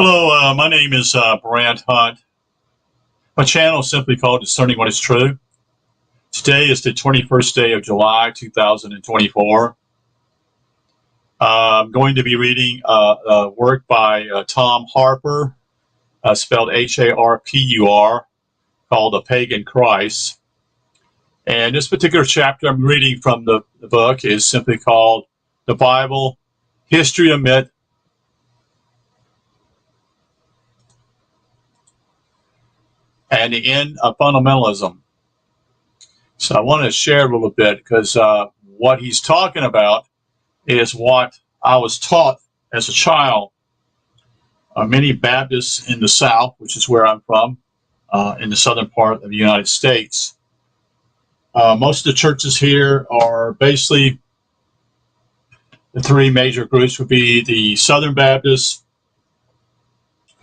Hello, my name is Brant Hunt. My channel is simply called Discerning What is True. Today is the 21st day of July, 2024. I'm going to be reading a work by Tom Harpur, spelled Harpur, called Pagan Christ. And this particular chapter I'm reading from the book is simply called The Bible, History of Myth, and the End of Fundamentalism. So I want to share a little bit because what he's talking about is what I was taught as a child. Many Baptists in the South, which is where I'm from, in the southern part of the United States. Most of the churches here are basically the three major groups would be the Southern Baptists,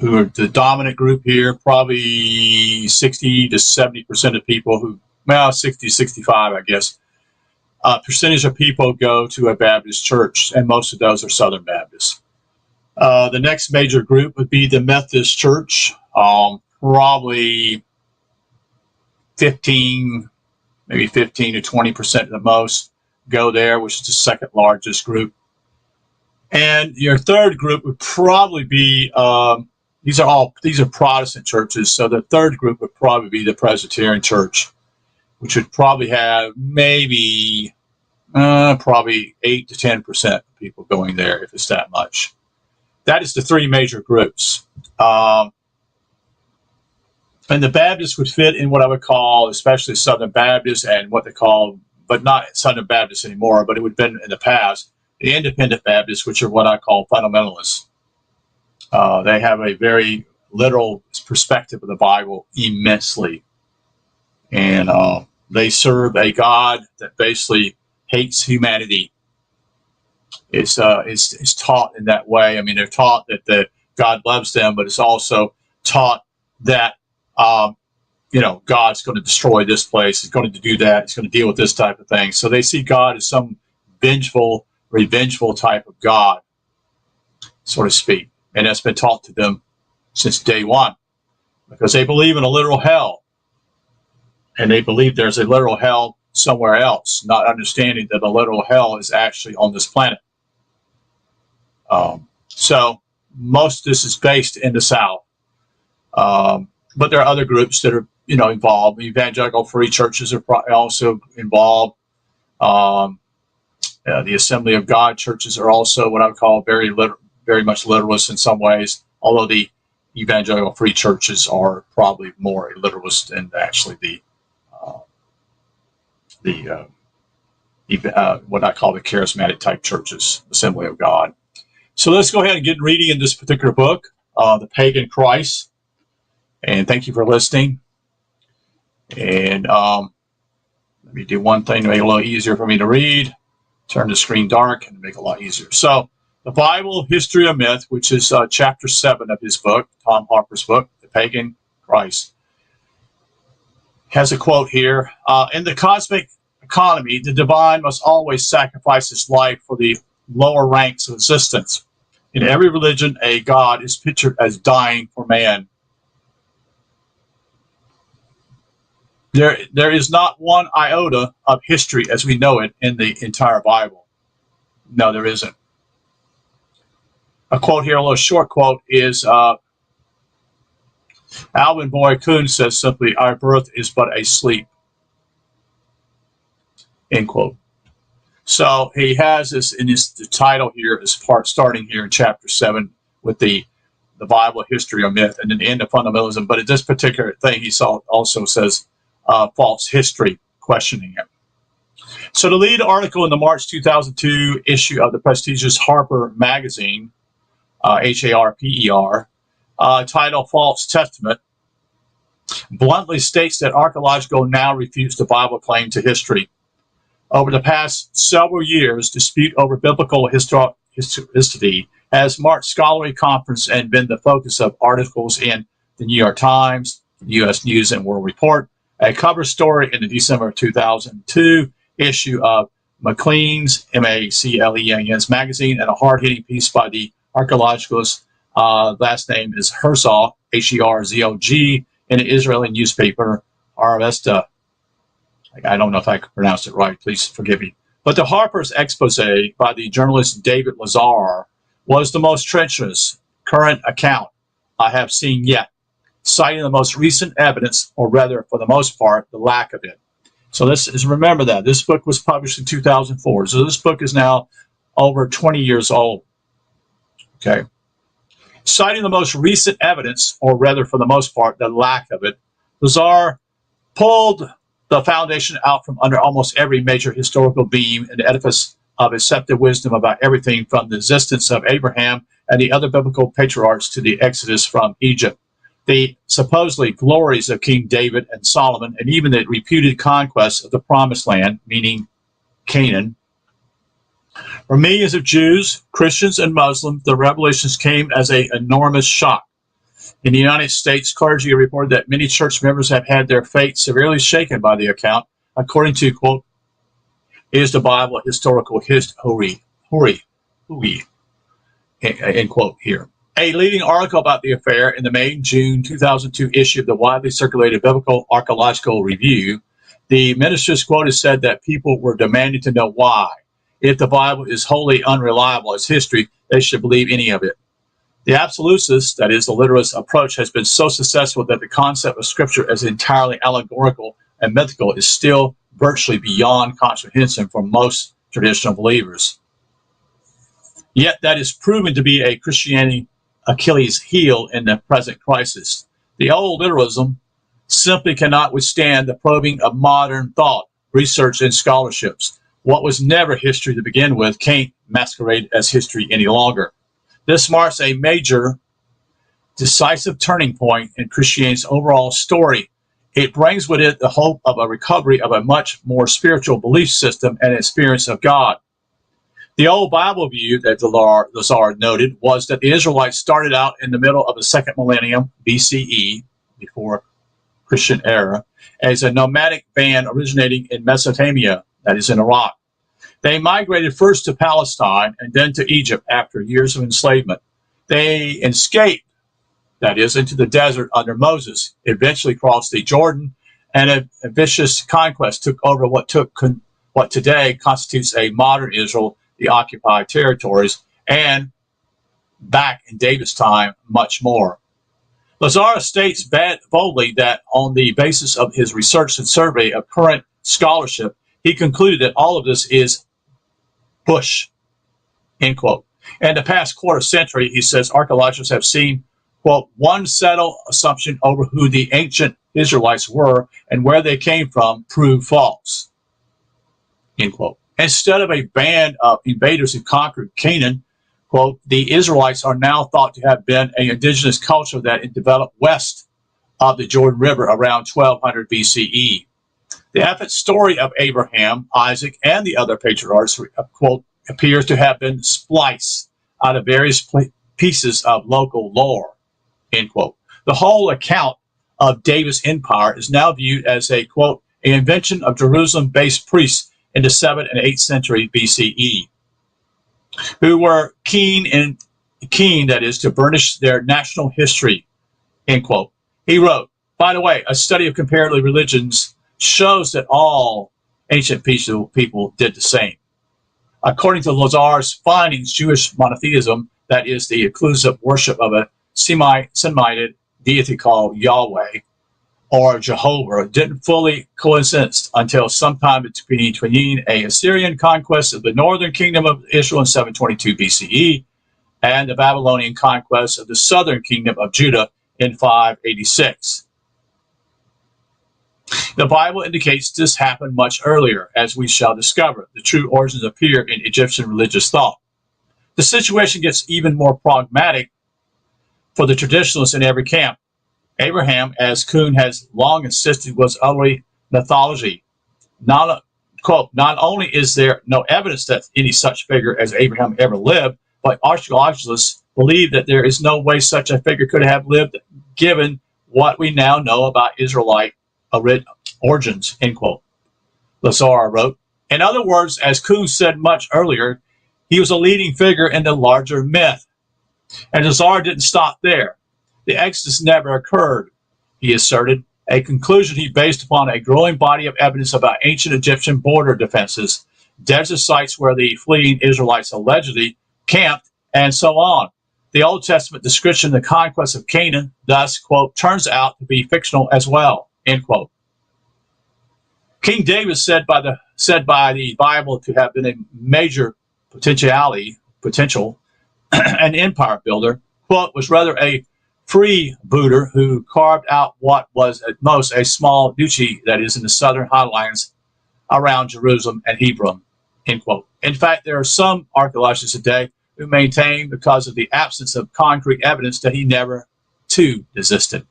who are the dominant group here, probably 60 to 70% of people who, well, 60, 65, I guess. Percentage of people go to a Baptist church, and most of those are Southern Baptists. The next major group would be the Methodist Church, probably 15, maybe 15 to 20% at the most go there, which is the second largest group. And your third group would probably be, these are Protestant churches, so the third group would probably be the Presbyterian Church, which would probably have maybe probably 8 to 10% of people going there, if it's that much. That is the three major groups. And the Baptists would fit in what I would call, especially Southern Baptists and what they call, but not Southern Baptists anymore, but it would have been in the past, the Independent Baptists, which are what I call fundamentalists. They have a very literal perspective of the Bible immensely. And they serve a God that basically hates humanity. It's taught in that way. I mean, they're taught that God loves them, but it's also taught that, God's going to destroy this place. He's going to do that. He's going to deal with this type of thing. So they see God as some vengeful, revengeful type of God, so to speak. And that's been taught to them since day one, because they believe in a literal hell. And they believe there's a literal hell somewhere else, not understanding that the literal hell is actually on this planet. So most of this is based in the South. But there are other groups that are, involved. Evangelical free churches are also involved. The Assembly of God churches are also what I would call very much literalist in some ways, although the evangelical free churches are probably more literalist than actually what I call the charismatic type churches, Assembly of God. So let's go ahead and get reading in this particular book, The Pagan Christ. And thank you for listening. And let me do one thing to make it a little easier for me to read. Turn the screen dark and make it a lot easier. So, The Bible, History of Myth, which is chapter 7 of his book, Tom Harpur's book, The Pagan Christ, has a quote here. In the cosmic economy, the divine must always sacrifice its life for the lower ranks of existence. In every religion, a God is pictured as dying for man. There is not one iota of history as we know it in the entire Bible. No, there isn't. A quote here, a little short quote, is Alvin Boy Kuhn says simply, "Our birth is but a sleep." End quote. So he has this in the title here, is part starting here in chapter 7 with the Bible, History of Myth, and then the End of Fundamentalism. But in this particular thing, he also says false history, questioning it. So the lead article in the March 2002 issue of the prestigious Harper magazine, Harper, titled False Testament, bluntly states that archaeological now refutes the Bible claim to history. Over the past several years, dispute over biblical historicity has marked scholarly conference and been the focus of articles in the New York Times, U.S. News and World Report, a cover story in the December 2002 issue of Maclean's, Maclean's magazine, and a hard-hitting piece by the archaeologist Last name is Herzog, Herzog, in the Israeli newspaper Harvesta. I don't know if I pronounced it right. Please forgive me. But the Harpur's expose by the journalist David Lazar was the most treacherous current account I have seen yet, citing the most recent evidence, or rather, for the most part, the lack of it. So remember that. This book was published in 2004. So this book is now over 20 years old. Okay. Citing the most recent evidence, or rather, for the most part, the lack of it, Lazar pulled the foundation out from under almost every major historical beam and edifice of accepted wisdom about everything from the existence of Abraham and the other biblical patriarchs to the Exodus from Egypt, the supposedly glories of King David and Solomon, and even the reputed conquest of the Promised Land, meaning Canaan. For millions of Jews, Christians, and Muslims, the revelations came as an enormous shock. In the United States, clergy reported that many church members have had their faith severely shaken by the account, according to, quote, "Is the Bible historical history?" End quote here. A leading article about the affair in the May-June 2002 issue of the widely circulated Biblical Archaeological Review, the ministers quoted said that people were demanding to know why. If the Bible is wholly unreliable as history, they should believe any of it. The absolutist, that is, the literalist approach, has been so successful that the concept of Scripture as entirely allegorical and mythical is still virtually beyond comprehension for most traditional believers. Yet that is proven to be a Christianity Achilles heel in the present crisis. The old literalism simply cannot withstand the probing of modern thought, research, and scholarships. What was never history to begin with can't masquerade as history any longer. This marks a major, decisive turning point in Christianity's overall story. It brings with it the hope of a recovery of a much more spiritual belief system and experience of God. The old Bible view that Lazar noted was that the Israelites started out in the middle of the second millennium BCE, before Christian era, as a nomadic band originating in Mesopotamia, that is in Iraq. They migrated first to Palestine and then to Egypt after years of enslavement. They escaped, that is, into the desert under Moses, eventually crossed the Jordan, and a vicious conquest took over what today constitutes a modern Israel, the occupied territories, and back in David's time, much more. Lazar states boldly that on the basis of his research and survey of current scholarship, he concluded that all of this is Bush, end quote. In the past quarter century, he says, archaeologists have seen, quote, one settled assumption over who the ancient Israelites were and where they came from proved false, end quote. Instead of a band of invaders who conquered Canaan, quote, the Israelites are now thought to have been an indigenous culture that developed west of the Jordan River around 1200 BCE. The epic story of Abraham, Isaac, and the other patriarchs, quote, appears to have been spliced out of various pieces of local lore, end quote. The whole account of David's empire is now viewed as a, quote, an invention of Jerusalem-based priests in the 7th and 8th century BCE, who were keen, that is, to burnish their national history, end quote. He wrote, by the way, a study of comparative religions shows that all ancient people did the same. According to Lazar's findings, Jewish monotheism, that is the inclusive worship of a Semitic deity called Yahweh or Jehovah, didn't fully coexist until sometime between a Assyrian conquest of the northern kingdom of Israel in 722 BCE and the Babylonian conquest of the southern kingdom of Judah in 586. The Bible indicates this happened much earlier, as we shall discover. The true origins appear in Egyptian religious thought. The situation gets even more pragmatic for the traditionalists in every camp. Abraham, as Kuhn has long insisted, was utterly mythology. Not only is there no evidence that any such figure as Abraham ever lived, but archaeologists believe that there is no way such a figure could have lived given what we now know about Israelite origins, end quote. Lazar wrote, in other words, as Kuhn said much earlier, he was a leading figure in the larger myth. And Lazar didn't stop there. The Exodus never occurred, he asserted, a conclusion he based upon a growing body of evidence about ancient Egyptian border defenses, desert sites where the fleeing Israelites allegedly camped, and so on. The Old Testament description of the conquest of Canaan thus, quote, turns out to be fictional as well, end quote. King David said by the Bible to have been a major potential, an empire builder, quote, was rather a freebooter who carved out what was at most a small duchy that is in the southern highlands around Jerusalem and Hebron, end quote. In fact, there are some archaeologists today who maintain, because of the absence of concrete evidence, that he never, too, existed.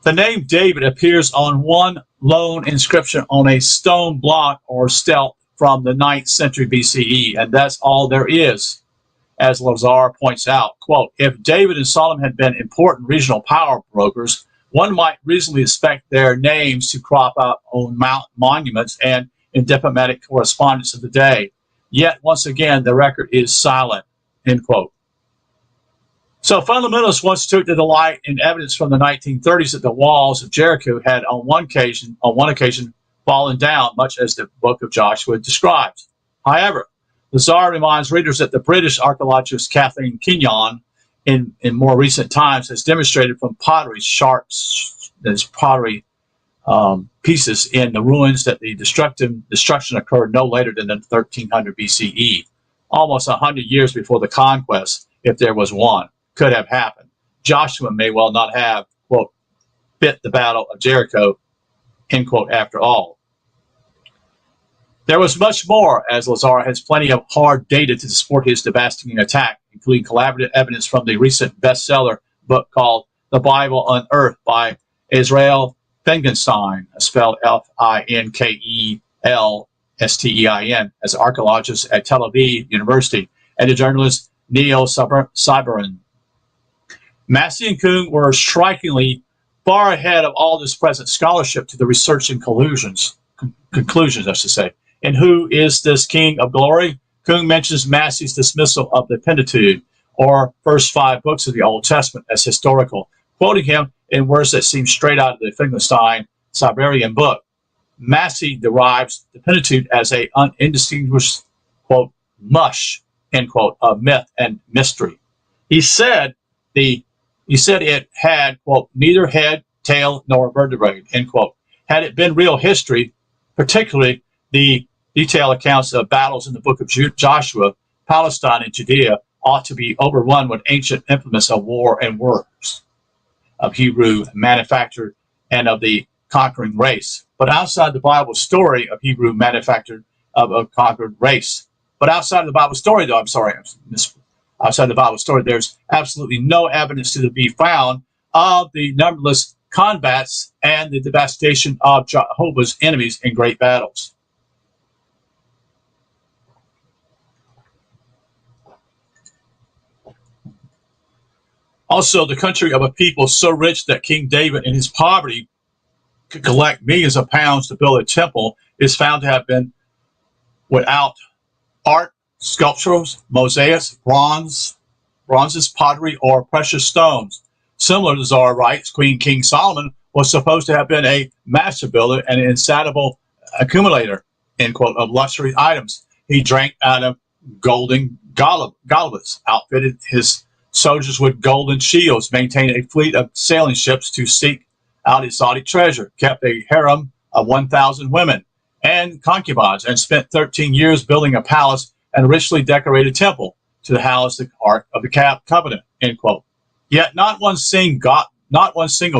The name David appears on one lone inscription on a stone block or stele from the 9th century BCE, and that's all there is. As Lazar points out, quote, if David and Solomon had been important regional power brokers, one might reasonably expect their names to crop up on monuments and in diplomatic correspondence of the day. Yet, once again, the record is silent, end quote. So fundamentalists once took to delight in evidence from the 1930s that the walls of Jericho had on one occasion fallen down, much as the book of Joshua describes. However, Lazar reminds readers that the British archaeologist Kathleen Kenyon in more recent times has demonstrated from pottery pieces in the ruins that the destruction occurred no later than 1300 BCE, almost 100 years before the conquest, if there was one, could have happened. Joshua may well not have, quote, fit the battle of Jericho, end quote, after all. There was much more, as Lazar has plenty of hard data to support his devastating attack, including collaborative evidence from the recent bestseller book called The Bible Unearthed by Israel Finkelstein, spelled Finkelstein, as an archaeologist at Tel Aviv University, and the journalist Neil Cyberin. Massey and Kung were strikingly far ahead of all this present scholarship to the research and conclusions, And who is this King of Glory? Kung mentions Massey's dismissal of the Pentateuch, or first 5 books of the Old Testament, as historical, quoting him in words that seem straight out of the Finkelstein-Siberian book. Massey derives the Pentateuch as a undistinguished, quote, mush, end quote, of myth and mystery. He said it had, quote, neither head, tail, nor vertebrae, end quote. Had it been real history, particularly the detailed accounts of battles in the book of Joshua, Palestine and Judea ought to be overrun with ancient implements of war and works of Hebrew manufacture and of the conquering race. But outside the Bible story of Hebrew manufactured of a conquered race. But outside the Bible story, though, outside the Bible story, there's absolutely no evidence to be found of the numberless combats and the devastation of Jehovah's enemies in great battles. Also, the country of a people so rich that King David in his poverty could collect millions of pounds to build a temple is found to have been without art, sculptures, mosaics, bronzes, pottery, or precious stones. Similar to Zara writes, King Solomon was supposed to have been a master builder and an insatiable accumulator, end quote, of luxury items. He drank out of golden goblets, outfitted his soldiers with golden shields, maintained a fleet of sailing ships to seek out exotic treasure, kept a harem of 1,000 women and concubines, and spent 13 years building a palace and a richly decorated temple to house the Ark of the Covenant, end quote. Yet not one single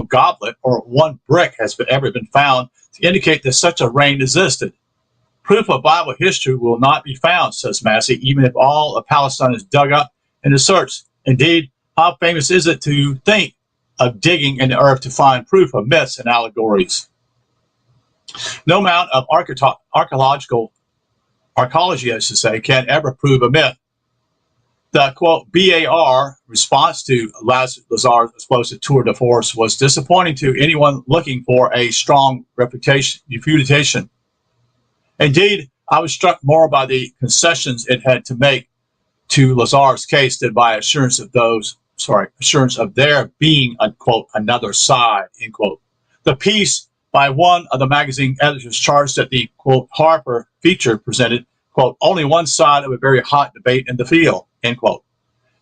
goblet or one brick has ever been found to indicate that such a reign existed. Proof of Bible history will not be found, says Massey, even if all of Palestine is dug up in the search. Indeed, how famous is it to think of digging in the earth to find proof of myths and allegories? No amount of archaeology, can ever prove a myth. The, quote, BAR response to Lazar's explosive tour de force was disappointing to anyone looking for a strong refutation. Indeed, I was struck more by the concessions it had to make to Lazar's case than by assurance of there being, unquote, another side, end quote. The piece by one of the magazine editors charged that the, quote, Harpur feature presented, quote, only one side of a very hot debate in the field, end quote.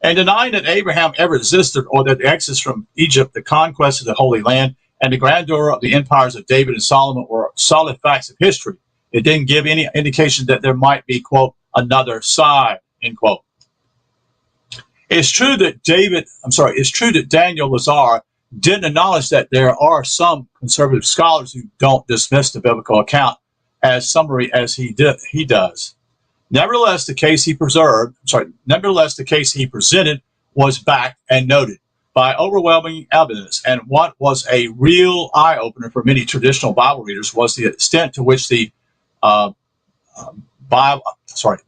And denying that Abraham ever existed or that the exodus from Egypt, the conquest of the Holy Land, and the grandeur of the empires of David and Solomon were solid facts of history. It didn't give any indication that there might be, quote, another side, end quote. It's true that Daniel Lazar didn't acknowledge that there are some conservative scholars who don't dismiss the biblical account as summary as he does. Nevertheless, the case he presented was backed and noted by overwhelming evidence, and what was a real eye-opener for many traditional Bible readers was the extent to which the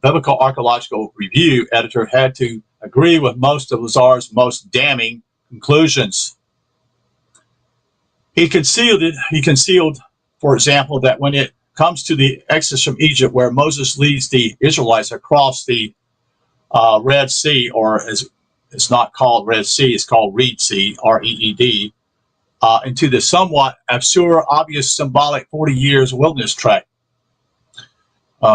Biblical Archaeological Review editor had to agree with most of Lazar's most damning conclusions. He concealed, for example, that when it comes to the exodus from Egypt, where Moses leads the Israelites across the Red Sea, or as it's not called Red Sea, it's called Reed Sea, R-E-E-D, into the somewhat absurd, obvious, symbolic 40 years wilderness trek.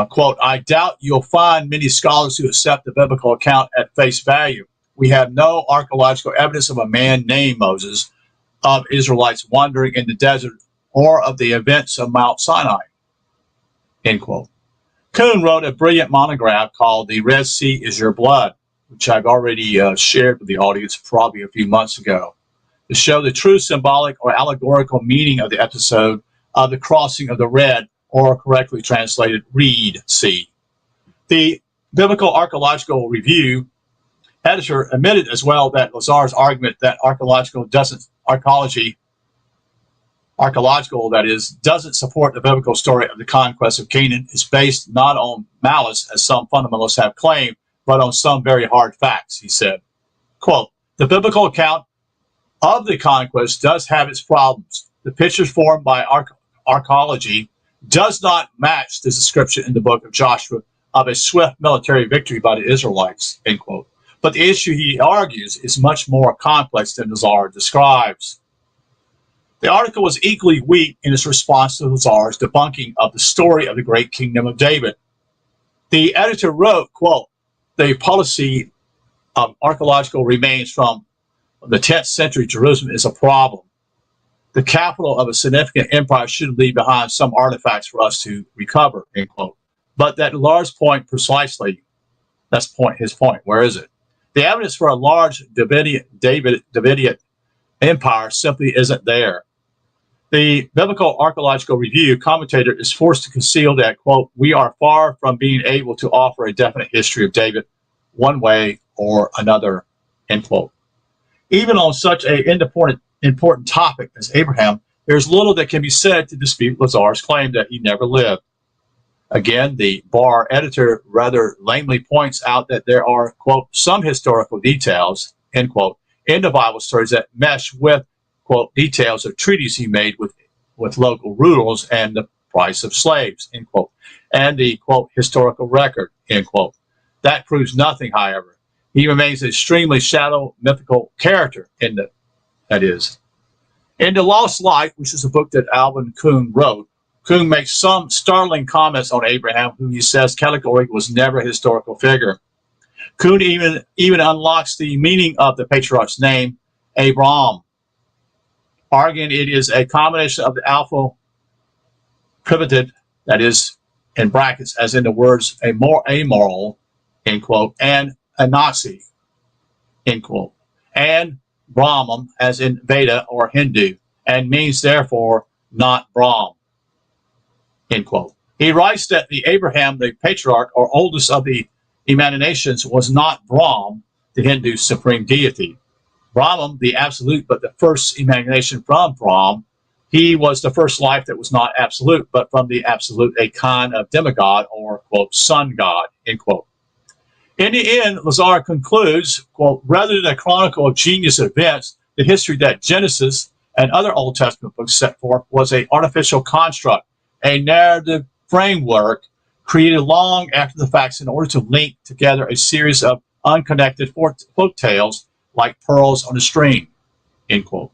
Quote, I doubt you'll find many scholars who accept the biblical account at face value. We have no archaeological evidence of a man named Moses, of Israelites wandering in the desert, or of the events of Mount Sinai, end quote. Kuhn wrote a brilliant monograph called The Red Sea is Your Blood, which I've already shared with the audience probably a few months ago, to show the true symbolic or allegorical meaning of the episode of the crossing of the Red, or correctly translated, Reed Sea. The Biblical Archaeological Review editor admitted as well that Lazar's argument that archaeological doesn't support the biblical story of the conquest of Canaan is based not on malice, as some fundamentalists have claimed, but on some very hard facts, he said. Quote, the biblical account of the conquest does have its problems. The pictures formed by archaeology does not match the description in the book of Joshua of a swift military victory by the Israelites, end quote. But the issue, he argues, is much more complex than Lazar describes. The article was equally weak in its response to Lazar's debunking of the story of the great kingdom of David. The editor wrote, quote, the policy of archaeological remains from the 10th century Jerusalem is a problem. The capital of a significant empire should leave behind some artifacts for us to recover, end quote. But that large point precisely, that's his point. Where is it? The evidence for a large Davidic empire simply isn't there. The Biblical Archaeological Review commentator is forced to conceal that, quote, we are far from being able to offer a definite history of David one way or another, end quote. Even on such an important topic as Abraham, there's little that can be said to dispute Lazar's claim that he never lived. Again, the Bar editor rather lamely points out that there are, quote, some historical details, end quote, in the Bible stories that mesh with, quote, details of treaties he made with local rulers and the price of slaves, end quote, and the, quote, historical record, end quote. That proves nothing, however. He remains an extremely shallow, mythical character in the In The Lost Light, which is a book that Alvin Kuhn wrote, Kuhn makes some startling comments on Abraham, who he says categorically was never a historical figure. Kuhn even unlocks the meaning of the patriarch's name, Abram, arguing it is a combination of the alpha privated, that is, in brackets, as in the words amoral, end quote, and a Nazi, end quote, and Brahman, as in Veda or Hindu, and means therefore not Brahm, end quote. He writes that the Abraham, the patriarch or oldest of the emanations, was not Brahm, the Hindu supreme deity. Brahman, the absolute, but the first emanation from Brahm. He was the first life that was not absolute, but from the absolute, a kind of demigod or, quote, sun god, end quote. In the end, Lazar concludes, quote, rather than a chronicle of genius events, the history that Genesis and other Old Testament books set forth was an artificial construct, a narrative framework created long after the facts in order to link together a series of unconnected folk tales like pearls on a string, end quote.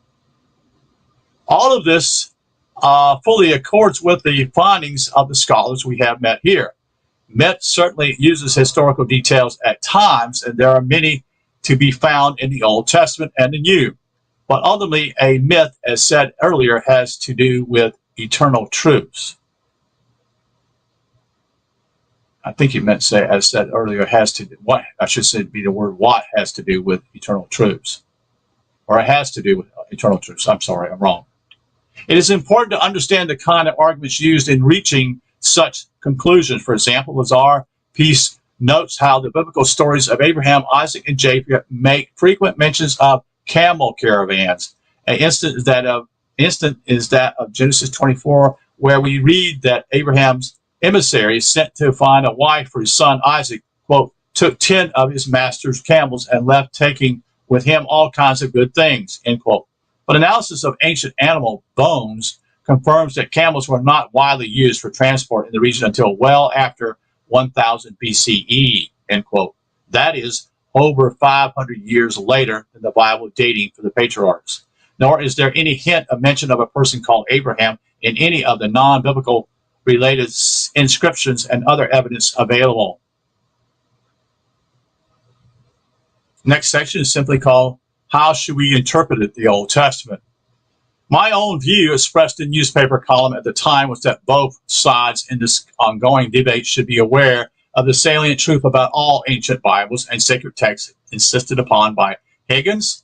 All of this fully accords with the findings of the scholars we have met here. Myth certainly uses historical details at times, and there are many to be found in the Old Testament and the New. But ultimately, a myth, as said earlier, has to do with eternal truths. I think you meant to say, as said earlier, has to do, what I should say be the word what has to do with eternal truths. Or it has to do with eternal truths. I'm sorry, I'm wrong. It is important to understand the kind of arguments used in reaching such conclusions. For example, Lazar Peace notes how the biblical stories of Abraham, Isaac, and Jacob make frequent mentions of camel caravans. An instant is that of Genesis 24, where we read that Abraham's emissary sent to find a wife for his son Isaac, quote, took 10 of his master's camels and left, taking with him all kinds of good things, end quote. But analysis of ancient animal bones confirms that camels were not widely used for transport in the region until well after 1000 BCE, end quote. That is over 500 years later than the Bible dating for the patriarchs. Nor is there any hint of mention of a person called Abraham in any of the non-biblical related inscriptions and other evidence available. Next section is simply called, How Should We Interpret the Old Testament? My own view, expressed in newspaper column at the time, was that both sides in this ongoing debate should be aware of the salient truth about all ancient Bibles and sacred texts insisted upon by Higgins,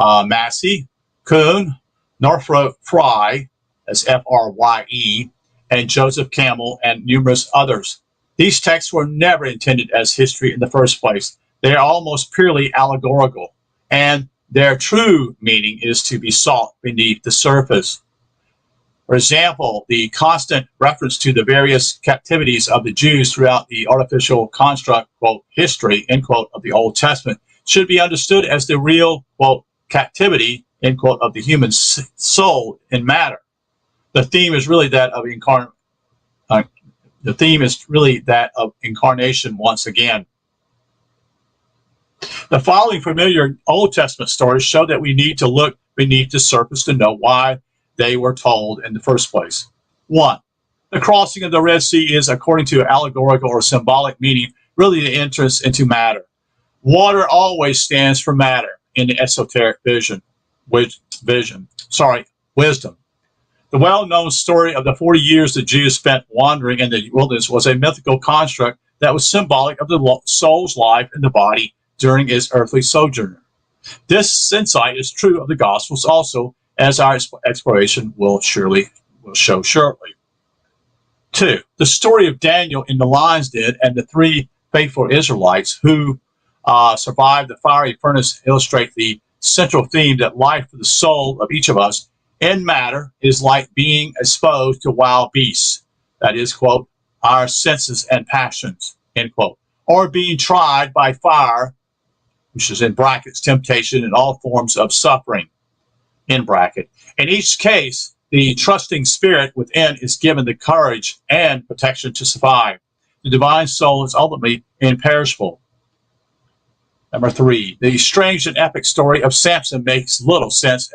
Massey, Kuhn, Northrop Frye, that's Frye, and Joseph Campbell, and numerous others. These texts were never intended as history in the first place. They are almost purely allegorical, and their true meaning is to be sought beneath the surface. For example, the constant reference to the various captivities of the Jews throughout the artificial construct, quote, history, end quote, of the Old Testament should be understood as the real, quote, captivity, end quote, of the human soul in matter. The theme is really that of incarnation once again. The following familiar Old Testament stories show that we need to look beneath the surface to know why they were told in the first place. 1. The crossing of the Red Sea is, according to allegorical or symbolic meaning, really the entrance into matter. Water always stands for matter in the esoteric wisdom. The well-known story of the 40 years the Jews spent wandering in the wilderness was a mythical construct that was symbolic of the soul's life in the body during its earthly sojourn. This insight is true of the Gospels also, as our exploration will show shortly. 2. The story of Daniel in the lion's den and the 3 faithful Israelites who survived the fiery furnace illustrate the central theme that life for the soul of each of us in matter is like being exposed to wild beasts, that is, quote, our senses and passions, end quote, or being tried by fire, which is in brackets, temptation and all forms of suffering, in bracket. In each case, the trusting spirit within is given the courage and protection to survive. The divine soul is ultimately imperishable. Number 3, the strange and epic story of Samson makes little sense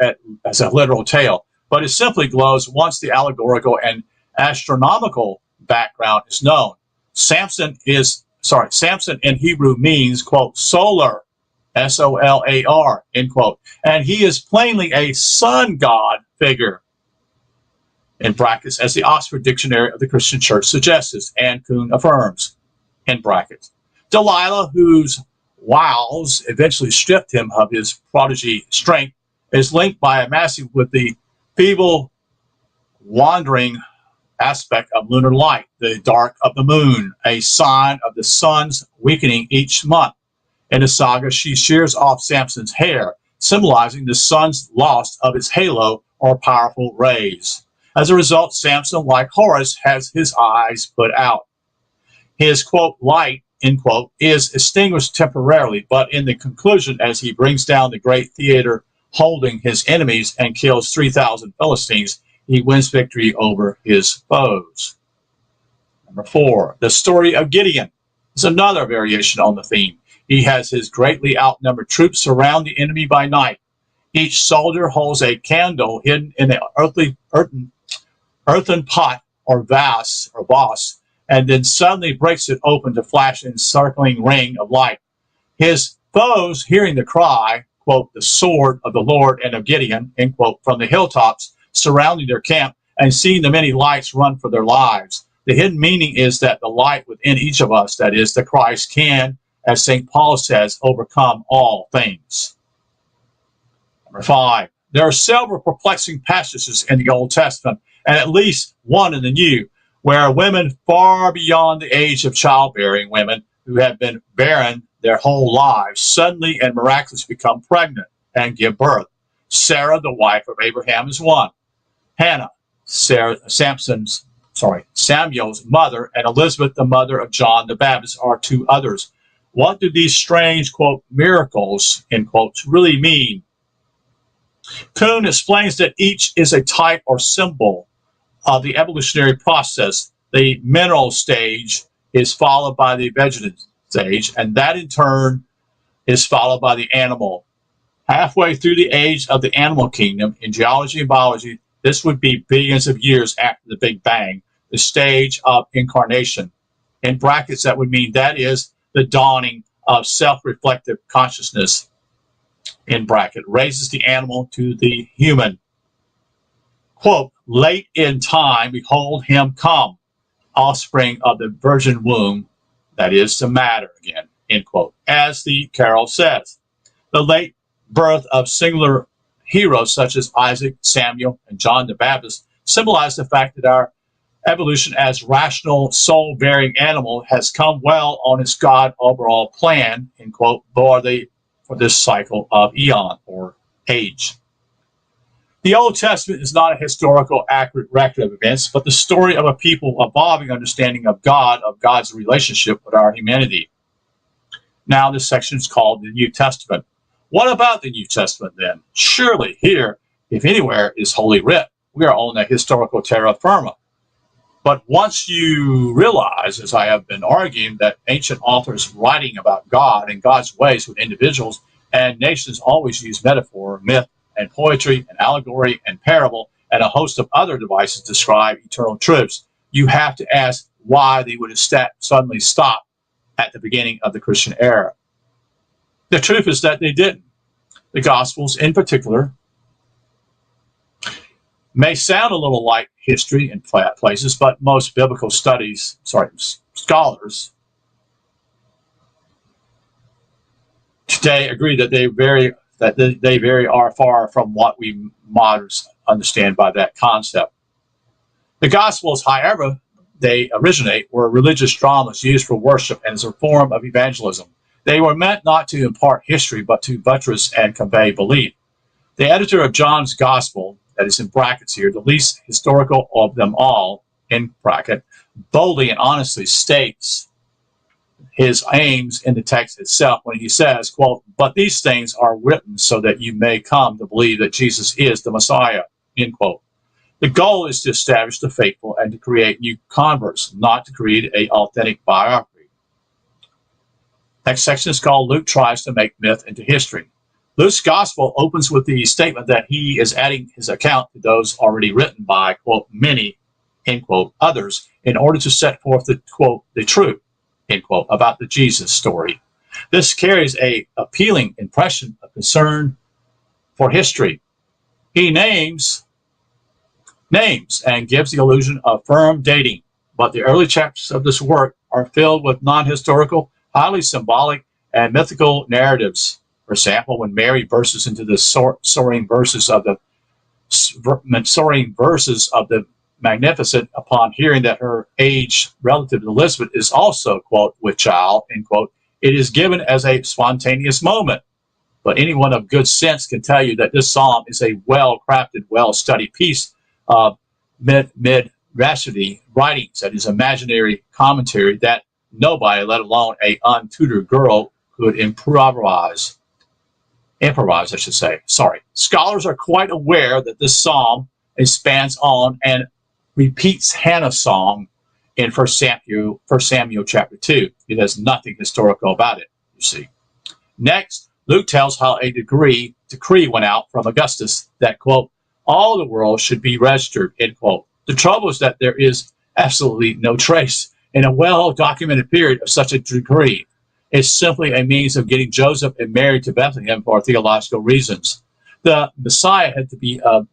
as a literal tale, but it simply glows once the allegorical and astronomical background is known. Samson in Hebrew means, quote, solar, S-O-L-A-R, end quote, and he is plainly a sun god figure, in brackets, as the Oxford Dictionary of the Christian Church suggests, and Kuhn affirms, in brackets. Delilah, whose wiles eventually stripped him of his prodigy strength, is linked by a Massey with the feeble, wandering aspect of lunar light, the dark of the moon, a sign of the sun's weakening each month. In the saga, she shears off Samson's hair, symbolizing the sun's loss of its halo or powerful rays. As a result, Samson, like Horus, has his eyes put out. His, quote, light, end quote, is extinguished temporarily, but in the conclusion, as he brings down the great theater holding his enemies and kills 3,000 Philistines, he wins victory over his foes. Number 4, the story of Gideon is another variation on the theme. He has his greatly outnumbered troops surround the enemy by night. Each soldier holds a candle hidden in an earthen pot or vase, and then suddenly breaks it open to flash an encircling ring of light. His foes, hearing the cry, quote, the sword of the Lord and of Gideon, end quote, from the hilltops surrounding their camp, and seeing the many lights, run for their lives. The hidden meaning is that the light within each of us, that is, the Christ, can, as St. Paul says, overcome all things. Number 5, there are several perplexing passages in the Old Testament, and at least one in the New, where women far beyond the age of childbearing, women who have been barren their whole lives, suddenly and miraculously become pregnant and give birth. Sarah, the wife of Abraham, is one. Hannah, Samuel's mother, and Elizabeth, the mother of John the Baptist, are 2 others. What do these strange, quote, miracles, end quotes, really mean? Kuhn explains that each is a type or symbol of the evolutionary process. The mineral stage is followed by the vegetative stage, and that in turn is followed by the animal. Halfway through the age of the animal kingdom, in geology and biology, this would be billions of years after the Big Bang, the stage of incarnation. In brackets, that would mean that is the dawning of self-reflective consciousness, in bracket, raises the animal to the human. Quote, late in time, behold him come, offspring of the virgin womb, that is the matter again, end quote, as the carol says. The late birth of singular heroes such as Isaac, Samuel, and John the Baptist symbolize the fact that our evolution as rational, soul-bearing animal has come well on its God overall plan, end quote, for this cycle of eon or age. The Old Testament is not a historical, accurate record of events, but the story of a people evolving understanding of God, of God's relationship with our humanity. Now this section is called the New Testament. What about the New Testament then? Surely here, if anywhere, is Holy Writ. We are on the historical terra firma. But once you realize, as I have been arguing, that ancient authors writing about God and God's ways with individuals and nations always use metaphor, myth, and poetry, and allegory, and parable, and a host of other devices to describe eternal truths, you have to ask why they would have suddenly stopped at the beginning of the Christian era. The truth is that they didn't. The Gospels, in particular, may sound a little like history in places, but most biblical scholars today agree that they very are far from what we moderns understand by that concept. The Gospels, however they originate, were religious dramas used for worship and as a form of evangelism. They were meant not to impart history, but to buttress and convey belief. The editor of John's Gospel, that is in brackets here, the least historical of them all, in bracket, boldly and honestly states his aims in the text itself when he says, quote, but these things are written so that you may come to believe that Jesus is the Messiah, end quote. The goal is to establish the faithful and to create new converts, not to create an authentic biography. Next section is called Luke Tries to Make Myth into History. Luke's gospel opens with the statement that he is adding his account to those already written by, quote, many, end quote, others, in order to set forth the, quote, the truth, end quote, about the Jesus story. This carries an appealing impression of concern for history. He names and gives the illusion of firm dating, but the early chapters of this work are filled with non-historical, highly symbolic, and mythical narratives. For example, when Mary bursts into the soaring verses of the Magnificent upon hearing that her age relative to Elizabeth is also, quote, with child, end quote, it is given as a spontaneous moment. But anyone of good sense can tell you that this psalm is a well-crafted, well-studied piece of mid-rhapsody writings, that is imaginary commentary that nobody, let alone a untutored girl, could improvise, I should say. Sorry. Scholars are quite aware that this psalm expands on and repeats Hannah's song in 1 Samuel chapter 2. It has nothing historical about it, you see. Next, Luke tells how a decree went out from Augustus that, quote, all the world should be registered, end quote. The trouble is that there is absolutely no trace in a well-documented period of such a decree. It's simply a means of getting Joseph and Mary to Bethlehem for theological reasons. The Messiah had to be of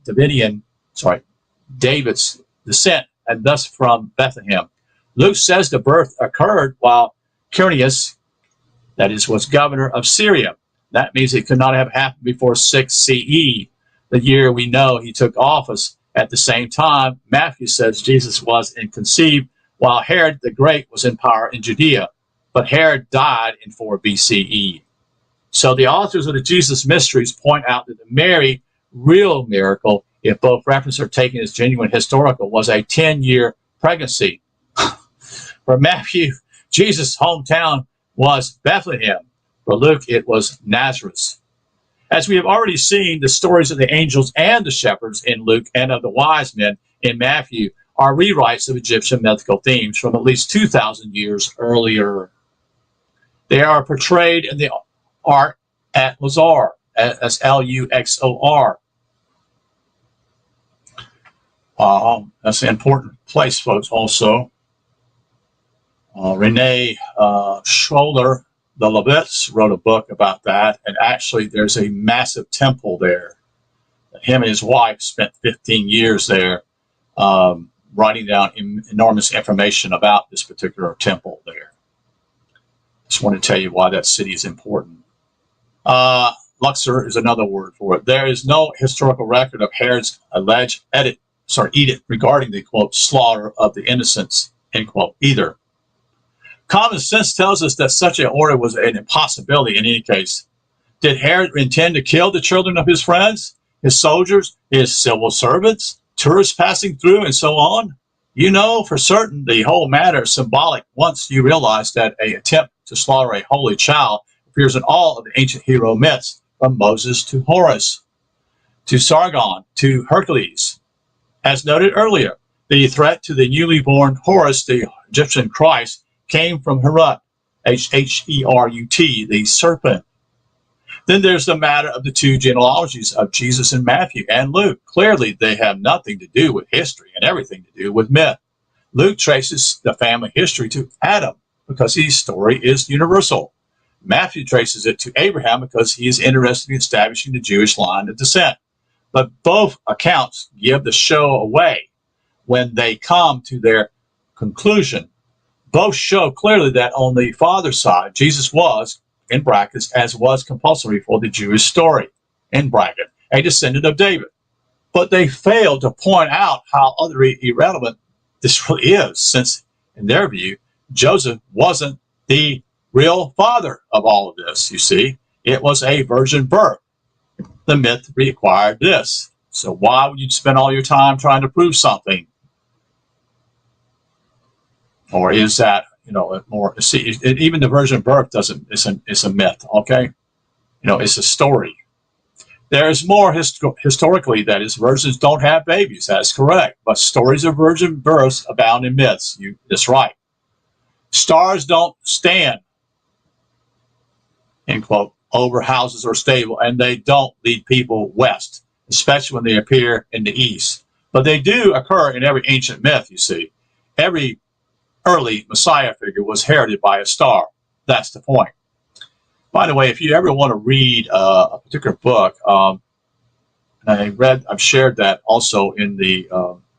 David's descent, and thus from Bethlehem. Luke says the birth occurred while Quirinius, that is, was governor of Syria. That means it could not have happened before 6 CE, the year we know he took office. At the same time, Matthew says Jesus was conceived while Herod the Great was in power in Judea, but Herod died in 4 BCE. So the authors of the Jesus Mysteries point out that the Mary real miracle, if both references are taken as genuine historical, was a 10-year pregnancy. For Matthew, Jesus' hometown was Bethlehem. For Luke, it was Nazareth. As we have already seen, the stories of the angels and the shepherds in Luke and of the wise men in Matthew are rewrites of Egyptian mythical themes from at least 2,000 years earlier. They are portrayed in the art at Luxor, as Luxor. That's an important place, folks, also. Renee Scholler, the Levitts, wrote a book about that, and actually there's a massive temple there. Him and his wife spent 15 years there writing down enormous information about this particular temple there. Just want to tell you why that city is important. Luxor is another word for it. There is no historical record of Herod's alleged edict regarding the, quote, slaughter of the innocents, end quote, either. Common sense tells us that such an order was an impossibility in any case. Did Herod intend to kill the children of his friends, his soldiers, his civil servants, tourists passing through, and so on? You know for certain the whole matter is symbolic once you realize that an attempt to slaughter a holy child appears in all of the ancient hero myths, from Moses to Horus, to Sargon, to Hercules. As noted earlier, the threat to the newly born Horus, the Egyptian Christ, came from Herut, H-E-R-U-T, the serpent. Then there's the matter of the two genealogies of Jesus and Matthew and Luke. Clearly, they have nothing to do with history and everything to do with myth. Luke traces the family history to Adam because his story is universal. Matthew traces it to Abraham because he is interested in establishing the Jewish line of descent. But both accounts give the show away when they come to their conclusion. Both show clearly that on the father's side, Jesus was, in brackets, as was compulsory for the Jewish story, in bracket, a descendant of David. But they fail to point out how utterly irrelevant this really is, since, in their view, Joseph wasn't the real father of all of this, you see. It was a virgin birth. The myth required this. So why would you spend all your time trying to prove something? Or is that, more, see, even the virgin birth it's a myth, okay? It's a story. There's more historically, that is, virgins don't have babies. That's correct. But stories of virgin births abound in myths. That's right. Stars don't stand, end quote, over houses or stable, and they don't lead people west, especially when they appear in the east. But they do occur in every ancient myth, you see. Every early Messiah figure was heralded by a star. That's the point. By the way, if you ever want to read a particular book, I've shared that also in the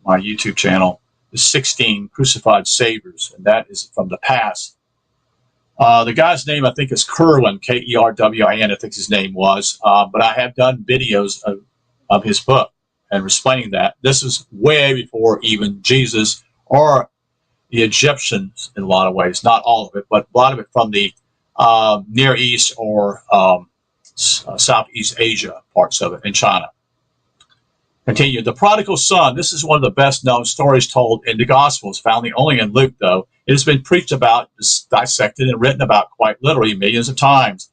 my YouTube channel, the 16 Crucified Saviors, and that is from the past. The guy's name, I think, is Kerwin, K-E-R-W-I-N, I think his name was, but I have done videos of his book and explaining that. This is way before even Jesus or the Egyptians in a lot of ways, not all of it, but a lot of it from the Near East or Southeast Asia, parts of it, in China. Continue. The prodigal son. This is one of the best known stories told in the Gospels, found only in Luke, though. It has been preached about, dissected, and written about quite literally millions of times.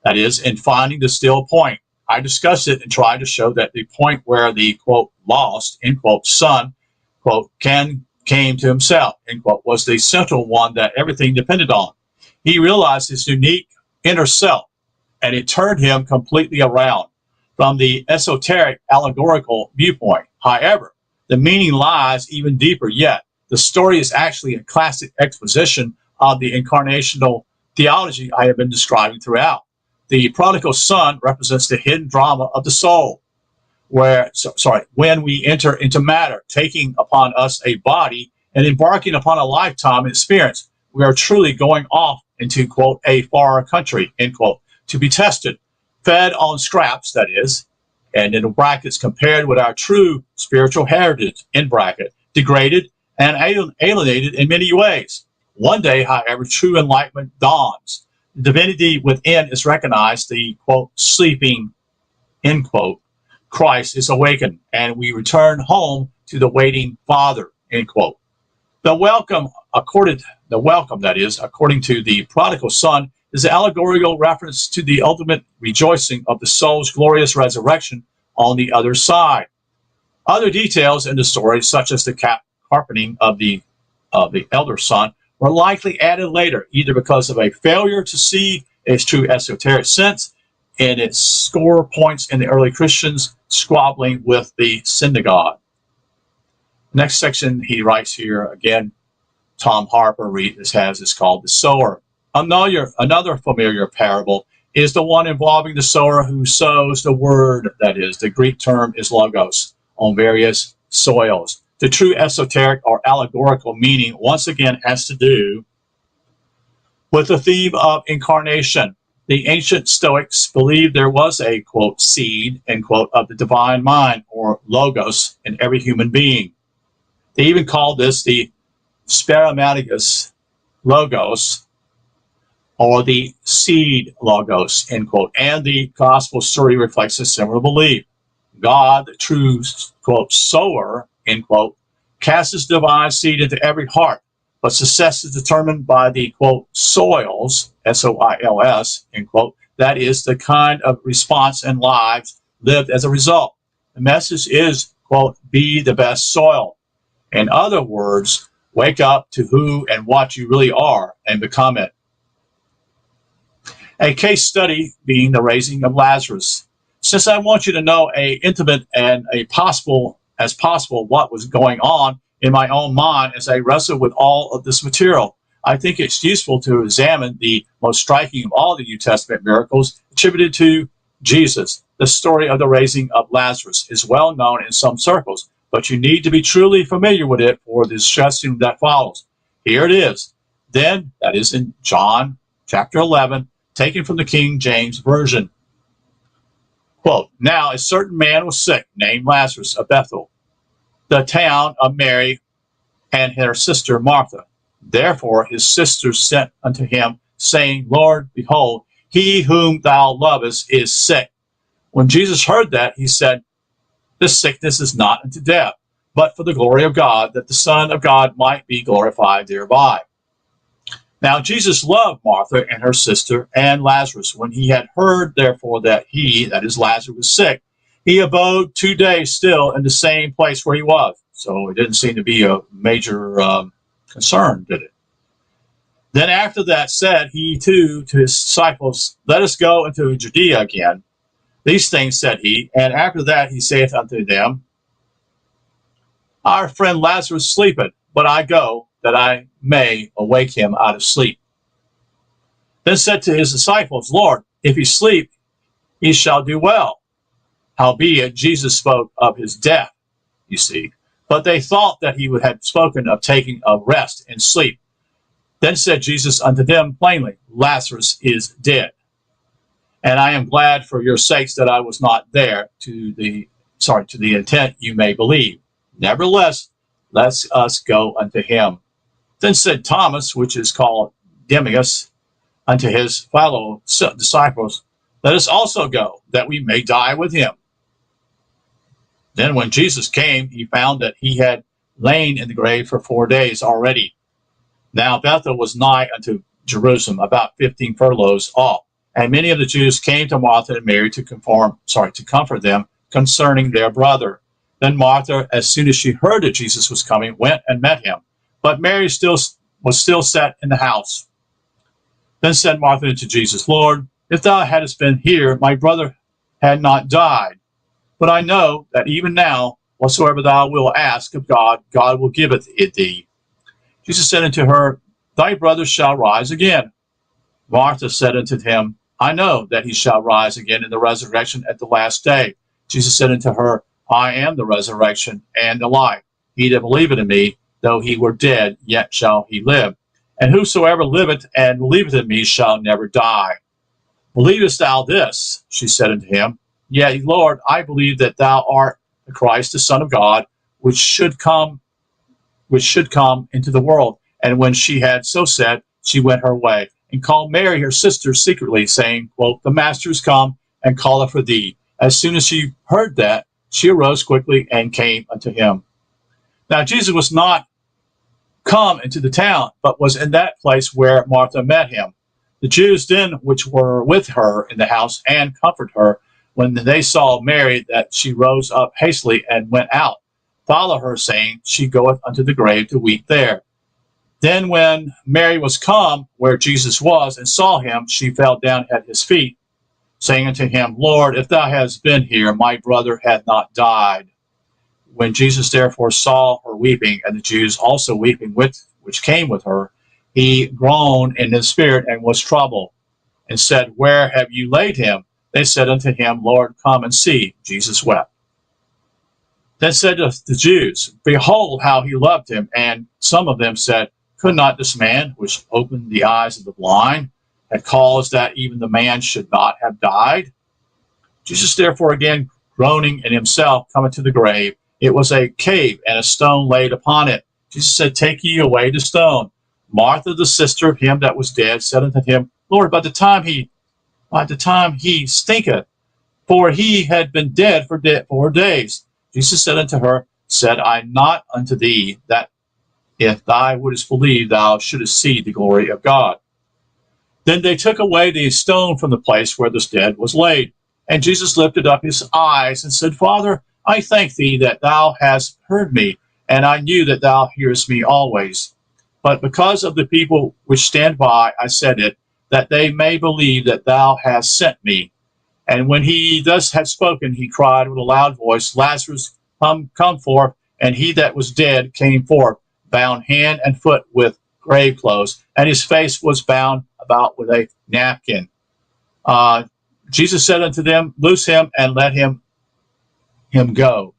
That is, in finding the still point. I discussed it and tried to show that the point where the, quote, lost, end quote, son, quote, can came to himself, end quote, was the central one that everything depended on. He realized his unique inner self, and it turned him completely around from the esoteric allegorical viewpoint. However, the meaning lies even deeper yet. The story is actually a classic exposition of the incarnational theology I have been describing throughout. The prodigal son represents the hidden drama of the soul, when we enter into matter, taking upon us a body and embarking upon a lifetime experience, we are truly going off into, quote, a far country, end quote, to be tested, fed on scraps, that is, and in brackets compared with our true spiritual heritage, in bracket, degraded and alienated in many ways. One day, however, true enlightenment dawns. The divinity within is recognized, the, quote, sleeping, end quote, Christ is awakened, and we return home to the waiting Father, end quote. The welcome, according to the prodigal son, is an allegorical reference to the ultimate rejoicing of the soul's glorious resurrection on the other side. Other details in the story, such as the carpeting of the elder son, were likely added later, either because of a failure to see its true esoteric sense and its score points in the early Christians squabbling with the synagogue. Next section he writes here, again, Tom Harpur is called The Sower. Another familiar parable is the one involving the sower who sows the word, that is, the Greek term is logos, on various soils. The true esoteric or allegorical meaning once again has to do with the theme of incarnation. The ancient Stoics believed there was a, quote, seed, end quote, of the divine mind, or logos, in every human being. They even called this the spermatogenesis logos, or the seed logos, end quote. And the gospel story reflects a similar belief. God, the true, quote, sower, end quote, casts his divine seed into every heart, but success is determined by the, quote, soils, S-O-I-L-S, end quote, that is the kind of response and lives lived as a result. The message is, quote, be the best soil. In other words, wake up to who and what you really are and become it. A case study being the raising of Lazarus. Since I want you to know a intimate and as possible what was going on in my own mind as I wrestle with all of this material, I think it's useful to examine the most striking of all the New Testament miracles attributed to Jesus. The story of the raising of Lazarus is well known in some circles, but you need to be truly familiar with it for the discussion that follows. Here it is. Then, that is in John chapter 11, taken from the King James Version. Quote, now a certain man was sick, named Lazarus of Bethel, the town of Mary and her sister Martha. Therefore his sisters sent unto him, saying, Lord, behold, he whom thou lovest is sick. When Jesus heard that, he said, this sickness is not unto death, but for the glory of God, that the Son of God might be glorified thereby. Now Jesus loved Martha and her sister and Lazarus. When he had heard, therefore, that he, that is Lazarus, was sick, he abode 2 days still in the same place where he was. So it didn't seem to be a major concern, did it? Then after that said he too to his disciples, let us go into Judea again. These things said he, and after that he saith unto them, our friend Lazarus sleepeth, but I go, that I may awake him out of sleep. Then said to his disciples, Lord, if he sleep, he shall do well. Howbeit Jesus spoke of his death, you see. But they thought that he would have spoken of taking a rest and sleep. Then said Jesus unto them plainly, Lazarus is dead. And I am glad for your sakes that I was not there, to the intent you may believe. Nevertheless, let us go unto him. Then said Thomas, which is called Didymus, unto his fellow disciples, let us also go, that we may die with him. Then when Jesus came, he found that he had lain in the grave for 4 days already. Now Bethel was nigh unto Jerusalem, about 15 furlongs off, and many of the Jews came to Martha and Mary to comfort them concerning their brother. Then Martha, as soon as she heard that Jesus was coming, went and met him. But Mary was still sat in the house. Then said Martha to Jesus, Lord, if thou hadst been here, my brother had not died. But I know that even now, whatsoever thou wilt ask of God, God will give it thee. Jesus said unto her, Thy brother shall rise again. Martha said unto him, I know that he shall rise again in the resurrection at the last day. Jesus said unto her, I am the resurrection and the life. He that believeth in me, though he were dead, yet shall he live. And whosoever liveth and believeth in me shall never die. Believest thou this? She said unto him, Yea, Lord, I believe that thou art the Christ, the Son of God, which should come into the world. And when she had so said, she went her way, and called Mary her sister secretly, saying, quote, The Master is come, and calleth for thee. As soon as she heard that, she arose quickly and came unto him. Now Jesus was not come into the town, but was in that place where Martha met him. The Jews then which were with her in the house and comforted her, when they saw Mary, that she rose up hastily and went out, follow her, saying, She goeth unto the grave to weep there. Then when Mary was come where Jesus was, and saw him, she fell down at his feet, saying unto him, Lord, if thou hadst been here, my brother had not died. When Jesus therefore saw her weeping, and the Jews also weeping which came with her, he groaned in his spirit and was troubled, and said, Where have you laid him? They said unto him, Lord, come and see. Jesus wept. Then said the Jews, Behold how he loved him. And some of them said, Could not this man, which opened the eyes of the blind, have caused that even the man should not have died? Jesus therefore again groaning in himself, cometh to the grave. It was a cave, and a stone laid upon it. Jesus said, Take ye away the stone. Martha, the sister of him that was dead, said unto him, Lord, by the time he stinketh, for he had been dead for 4 days. Jesus said unto her, Said I not unto thee, that if thou wouldest believe, thou shouldest see the glory of God? Then they took away the stone from the place where this dead was laid. And Jesus lifted up his eyes and said, Father, I thank thee that thou hast heard me, and I knew that thou hearest me always. But because of the people which stand by, I said it, that they may believe that thou hast sent me. And when he thus had spoken, he cried with a loud voice, Lazarus, come forth. And he that was dead came forth, bound hand and foot with grave clothes, and his face was bound about with a napkin. Jesus said unto them, Loose him and let him go.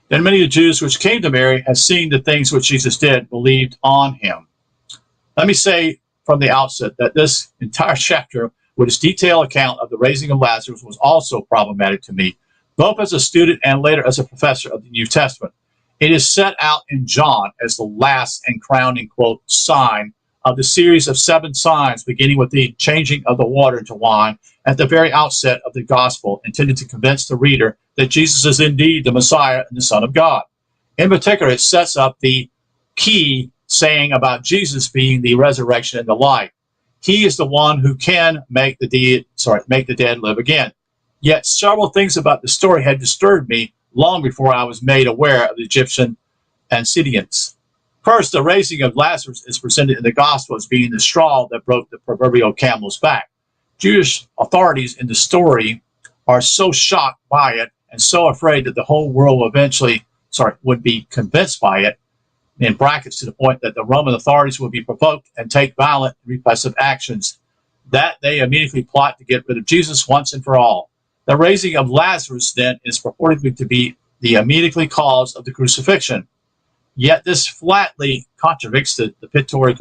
Then many of the Jews which came to Mary, had seen the things which Jesus did, believed on him. Let me say from the outset that this entire chapter, with its detailed account of the raising of Lazarus, was also problematic to me, both as a student and later as a professor of the New Testament. It is set out in John as the last and crowning, quote, sign of the series of 7 signs, beginning with the changing of the water into wine at the very outset of the gospel, intended to convince the reader that Jesus is indeed the Messiah and the Son of God. In particular, it sets up the key saying about Jesus being the resurrection and the life. He is the one who can make the dead live again. Yet several things about the story had disturbed me long before I was made aware of the Egyptian antecedents. First, the raising of Lazarus is presented in the gospel as being the straw that broke the proverbial camel's back. Jewish authorities in the story are so shocked by it and so afraid that the whole world would be convinced by it, in brackets, to the point that the Roman authorities would be provoked and take violent repressive actions, that they immediately plot to get rid of Jesus once and for all. The raising of Lazarus, then, is purportedly to be the immediately cause of the crucifixion. Yet this flatly contradicts the picture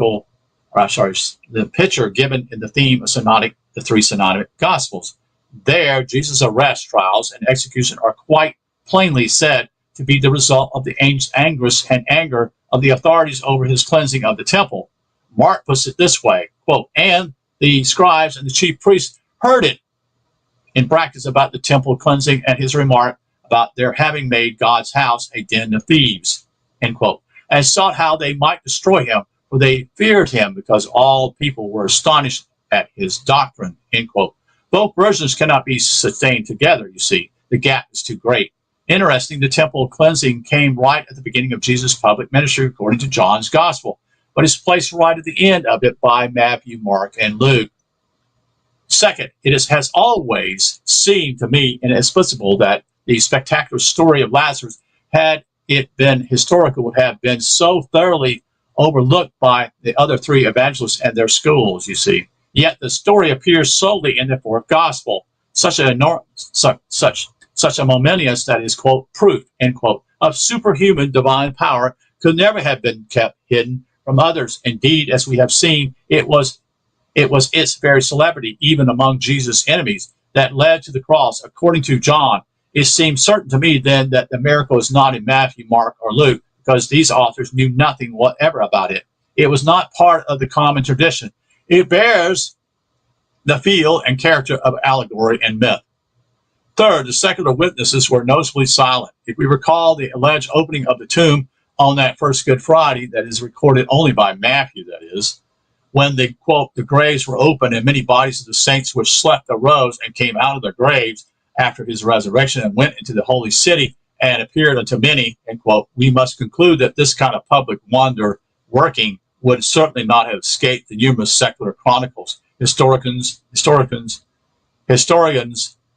given in the theme of the 3 synodic gospels. There, Jesus' arrest, trials, and execution are quite plainly said to be the result of the anguish and anger of the authorities over his cleansing of the temple. Mark puts it this way, quote, And the scribes and the chief priests heard it, in brackets, about the temple cleansing, and his remark about their having made God's house a den of thieves, end quote, and sought how they might destroy him, for they feared him, because all people were astonished at his doctrine, end quote. Both versions cannot be sustained together, you see. The gap is too great. Interesting, the temple cleansing came right at the beginning of Jesus' public ministry, according to John's gospel, but is placed right at the end of it by Matthew, Mark, and Luke. Second, has always seemed to me inexplicable that the spectacular story of Lazarus, had it been historical, would have been so thoroughly overlooked by the other three evangelists and their schools, you see. Yet the story appears solely in the fourth gospel. Such a momentous that is, quote, proof, end quote, of superhuman divine power could never have been kept hidden from others. Indeed, as we have seen, it was its very celebrity, even among Jesus' enemies, that led to the cross. According to John, it seems certain to me then that the miracle is not in Matthew, Mark, or Luke, because these authors knew nothing whatever about it. It was not part of the common tradition. It bears the feel and character of allegory and myth. Third, the secular witnesses were noticeably silent. If we recall the alleged opening of the tomb on that first Good Friday, that is recorded only by Matthew, that is, when the, quote, the graves were opened and many bodies of the saints which slept arose and came out of their graves after his resurrection and went into the holy city and appeared unto many, end quote, we must conclude that this kind of public wonder working would certainly not have escaped the numerous secular chronicles, historians,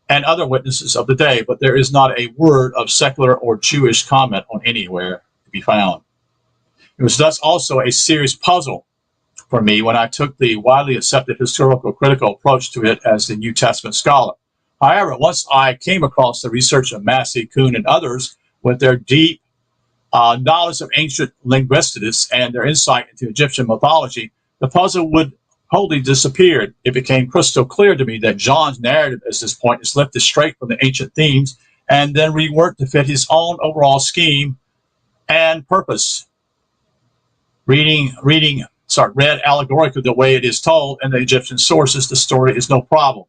and other witnesses of the day, but there is not a word of secular or Jewish comment on anywhere to be found. It was thus also a serious puzzle for me when I took the widely accepted historical critical approach to it as the New Testament scholar. However, once I came across the research of Massey, Kuhn, and others with their deep knowledge of ancient linguistics and their insight into Egyptian mythology, the puzzle would wholly disappeared. It became crystal clear to me that John's narrative at this point is lifted straight from the ancient themes and then reworked to fit his own overall scheme and purpose. Read allegorically the way it is told in the Egyptian sources, the story is no problem.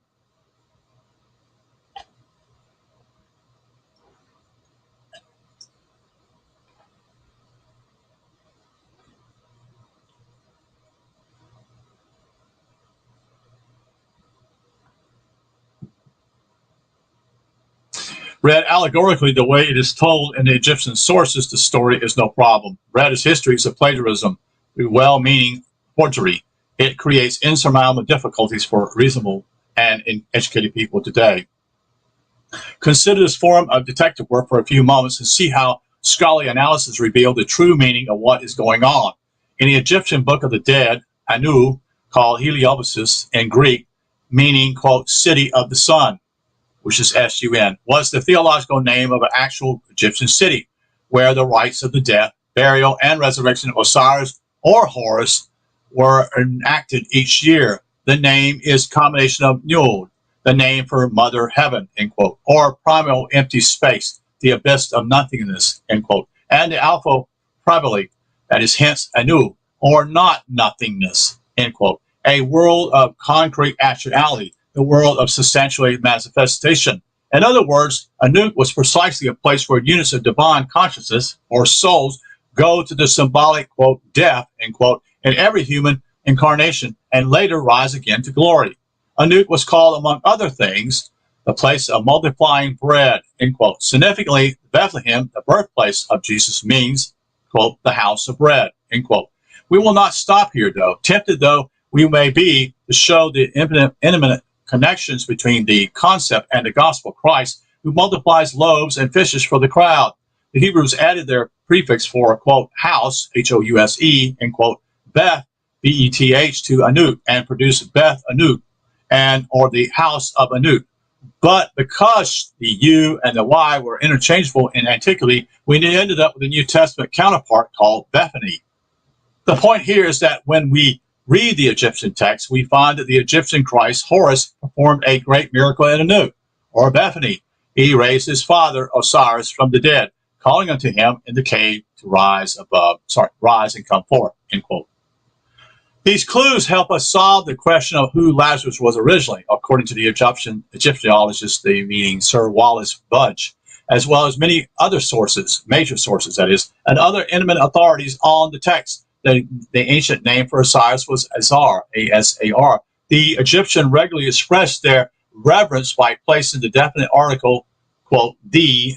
Read allegorically the way it is told in the Egyptian sources, the story is no problem. Read as histories of plagiarism through well-meaning forgery, it creates insurmountable difficulties for reasonable and educated people today. Consider this form of detective work for a few moments and see how scholarly analysis reveals the true meaning of what is going on. In the Egyptian Book of the Dead, Anu, called Heliopolis in Greek, meaning, quote, city of the sun, which is S-U-N, was the theological name of an actual Egyptian city, where the rites of the death, burial, and resurrection of Osiris or Horus were enacted each year. The name is a combination of Nul, the name for Mother Heaven, end quote, or primal empty space, the abyss of nothingness, end quote, and the Alpha Pribally, that is hence Anu, or not nothingness, end quote, a world of concrete actuality, the world of substantiated manifestation. In other words, Anu was precisely a place where units of divine consciousness, or souls, go to the symbolic, quote, death, end quote, in every human incarnation, and later rise again to glory. Anu was called, among other things, the place of multiplying bread, end quote. Significantly, Bethlehem, the birthplace of Jesus, means, quote, the house of bread, end quote. We will not stop here, though. Tempted though we may be to show the intimate connections between the concept and the gospel of Christ, who multiplies loaves and fishes for the crowd. The Hebrews added their prefix for, quote, house, H-O-U-S-E, end quote, Beth, B-E-T-H, to Anuk, and produced Beth Anuk, or the house of Anuk. But because the U and the Y were interchangeable in antiquity, we ended up with a New Testament counterpart called Bethany. The point here is that when we read the Egyptian text, we find that the Egyptian Christ, Horus, performed a great miracle in Anu, or Bethany. He raised his father, Osiris, from the dead, calling unto him in the cave to rise and come forth, end quote. These clues help us solve the question of who Lazarus was originally, according to the Egyptologist, the meaning Sir Wallace Budge, as well as many other sources, major sources that is, and other intimate authorities on the text. The ancient name for Osiris was Azar, A-S-A-R. The Egyptian regularly expressed their reverence by placing the definite article, quote, the,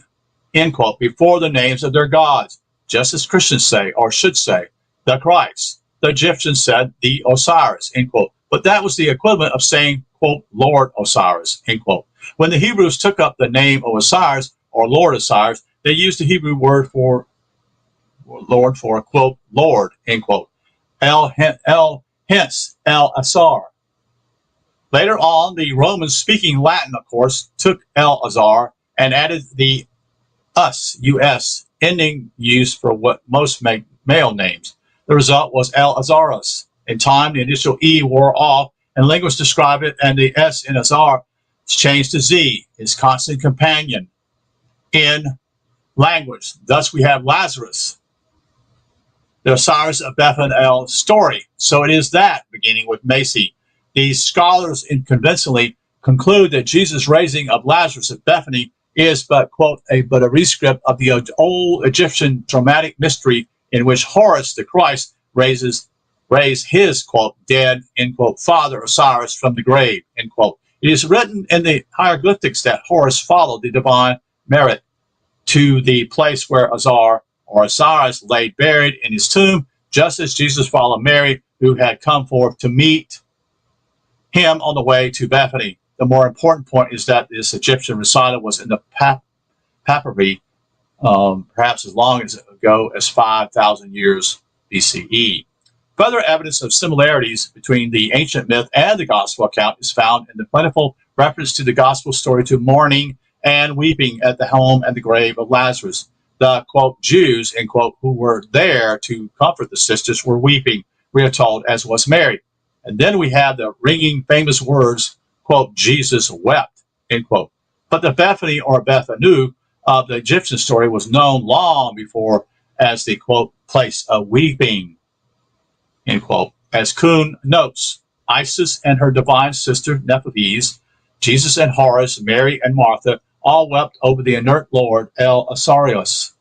end quote, before the names of their gods, just as Christians say, or should say, the Christ. The Egyptians said the Osiris, end quote. But that was the equivalent of saying, quote, Lord Osiris, end quote. When the Hebrews took up the name of Osiris, or Lord Osiris, they used the Hebrew word for Lord for, quote, Lord, end quote. Hence El Azar. Later on, the Romans, speaking Latin, of course, took El Azar and added the us, ending used for what most make male names. The result was El Azaras. In time, the initial E wore off, and linguists describe it, and the S in Azar is changed to Z, his constant companion in language. Thus, we have Lazarus, the Osiris of Bethel story. So it is that, beginning with Macy. These scholars convincingly conclude that Jesus' raising of Lazarus at Bethany is but, quote, a rescript of the old Egyptian dramatic mystery in which Horus, the Christ, raised his, quote, dead, end quote, father Osiris from the grave, end quote. It is written in the hieroglyphics that Horus followed the divine merit to the place where Azar, or Osiris, lay buried in his tomb, just as Jesus followed Mary, who had come forth to meet him on the way to Bethany. The more important point is that this Egyptian recital was in the papyri, perhaps as long ago as 5,000 years BCE. Further evidence of similarities between the ancient myth and the gospel account is found in the plentiful reference to the gospel story to mourning and weeping at the home and the grave of Lazarus. The, quote, Jews, end quote, who were there to comfort the sisters were weeping, we are told, as was Mary. And then we have the ringing famous words, quote, Jesus wept, end quote. But the Bethany or Bethanu of the Egyptian story was known long before as the, quote, place of weeping, end quote. As Kuhn notes, Isis and her divine sister Nephthys, Jesus and Horus, Mary and Martha, all wept over the inert Lord El Osiris.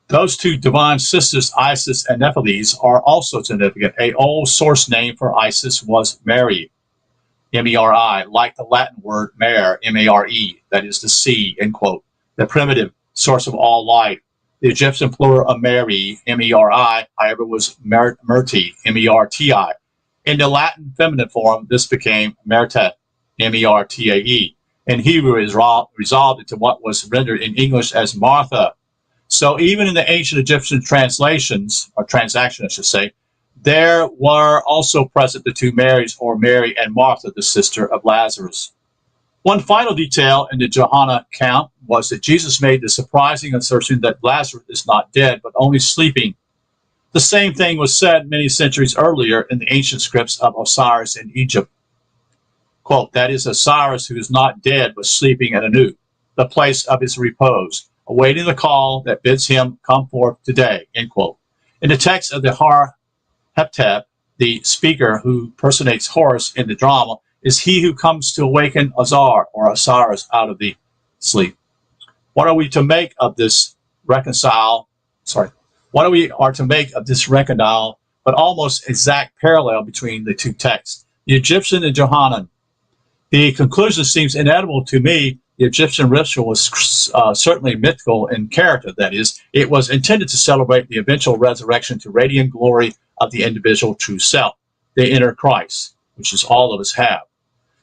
Those two divine sisters, Isis and Nephthys, are also significant. An old source name for Isis was Mary, M-E-R-I, like the Latin word mare, M-A-R-E, that is the sea, end quote, the primitive source of all life. The Egyptian plural of Mary, M-E-R-I, however, was Merti, M-E-R-T-I. In the Latin feminine form, this became Mertet, M-E-R-T-A-E. In Hebrew, it is resolved into what was rendered in English as Martha. So even in the ancient Egyptian translations, or transactions, I should say, there were also present the two Marys, or Mary and Martha, the sister of Lazarus. One final detail in the Johanna account was that Jesus made the surprising assertion that Lazarus is not dead, but only sleeping. The same thing was said many centuries earlier in the ancient scripts of Osiris in Egypt. Quote, that is Osiris who is not dead, but sleeping at Anu, the place of his repose, awaiting the call that bids him come forth today, end quote. In the text of the Har Heptep, the speaker who personates Horus in the drama is he who comes to awaken Azar, or Osiris, out of the sleep. What are we to make of this reconcile, but almost exact parallel between the two texts, the Egyptian and Johannan? The conclusion seems inedible to me. The Egyptian ritual was certainly mythical in character, that is, it was intended to celebrate the eventual resurrection to radiant glory of the individual true self, the inner Christ, which is all of us have.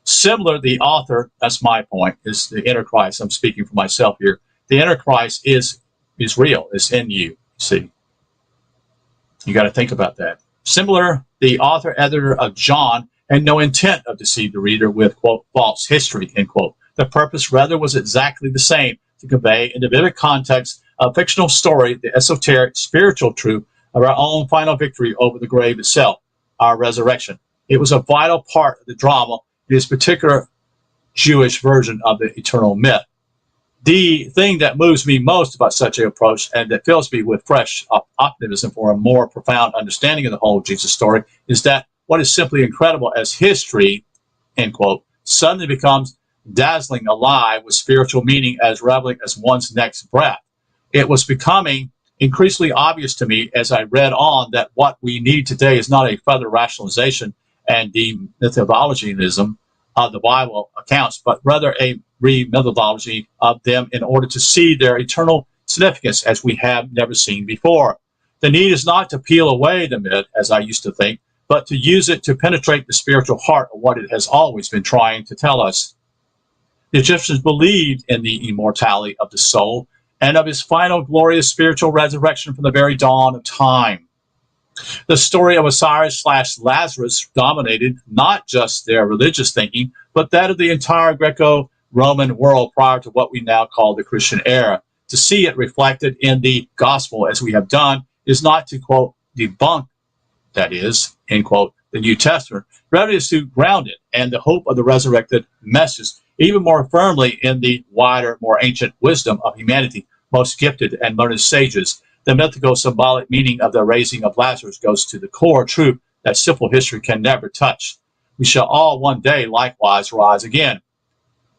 Similar, the author, that's my point, is the inner Christ. I'm speaking for myself here. The inner Christ is real, it's in you, see. You got to think about that. Similar, the author, editor of John, had no intent of deceive the reader with, quote, false history, end quote. The purpose, rather, was exactly the same, to convey in the vivid context of a fictional story the esoteric spiritual truth of our own final victory over the grave itself, our resurrection. It was a vital part of the drama, in this particular Jewish version of the eternal myth. The thing that moves me most about such an approach, and that fills me with fresh optimism for a more profound understanding of the whole Jesus story, is that what is simply incredible as history, end quote, suddenly becomes dazzling alive with spiritual meaning as reveling as one's next breath. It was becoming increasingly obvious to me as I read on that what we need today is not a further rationalization and demythologism of the Bible accounts, but rather a re-methodology of them in order to see their eternal significance as we have never seen before. The need is not to peel away the myth, as I used to think, but to use it to penetrate the spiritual heart of what it has always been trying to tell us. The Egyptians believed in the immortality of the soul and of his final glorious spiritual resurrection from the very dawn of time. The story of Osiris/Lazarus dominated not just their religious thinking, but that of the entire Greco-Roman world prior to what we now call the Christian era. To see it reflected in the gospel as we have done is not to, quote, debunk, that is, end quote, the New Testament, rather is to ground it and the hope of the resurrected message even more firmly in the wider, more ancient wisdom of humanity, most gifted and learned sages. The mythical symbolic meaning of the raising of Lazarus goes to the core truth that simple history can never touch. We shall all one day likewise rise again.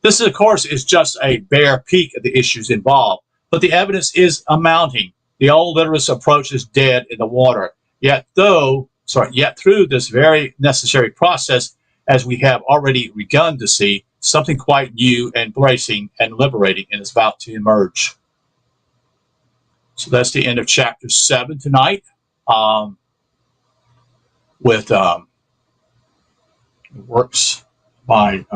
This, of course, is just a bare peek at the issues involved, but the evidence is amounting. The old literist approach is dead in the water. Yet through this very necessary process, as we have already begun to see, something quite new and bracing and liberating is about to emerge. So that's the end of chapter 7 tonight, with works by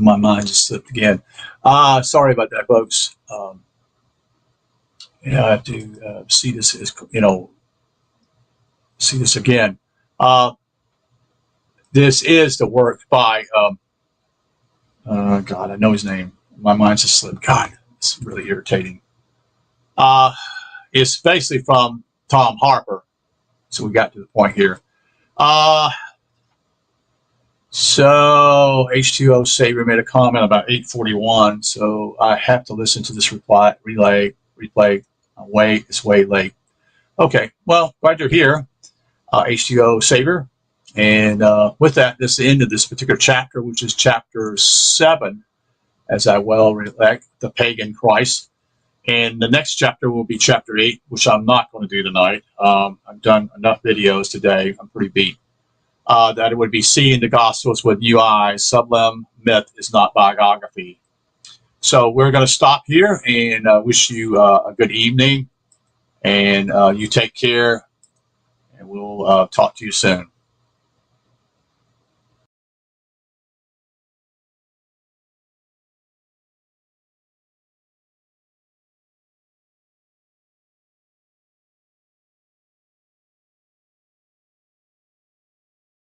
my mind just slipped again. Sorry about that, folks. Yeah, I have to see this as see this again. This is the work by God, I know his name. My mind's just slipped. God, it's really irritating. It's basically from Tom Harpur. So we got to the point here. So H2O Savior made a comment about 8:41. So I have to listen to this replay. It's way late. Okay, well, glad you're here, H2O Savior. And with that, this is the end of this particular chapter, which is chapter 7, as I well recollect, the Pagan Christ. And the next chapter will be chapter 8, which I'm not going to do tonight. I've done enough videos today. I'm pretty beat. That it would be seeing the Gospels with new eyes. Sublime myth is not biography. So we're going to stop here and wish you a good evening. And you take care. And we'll talk to you soon.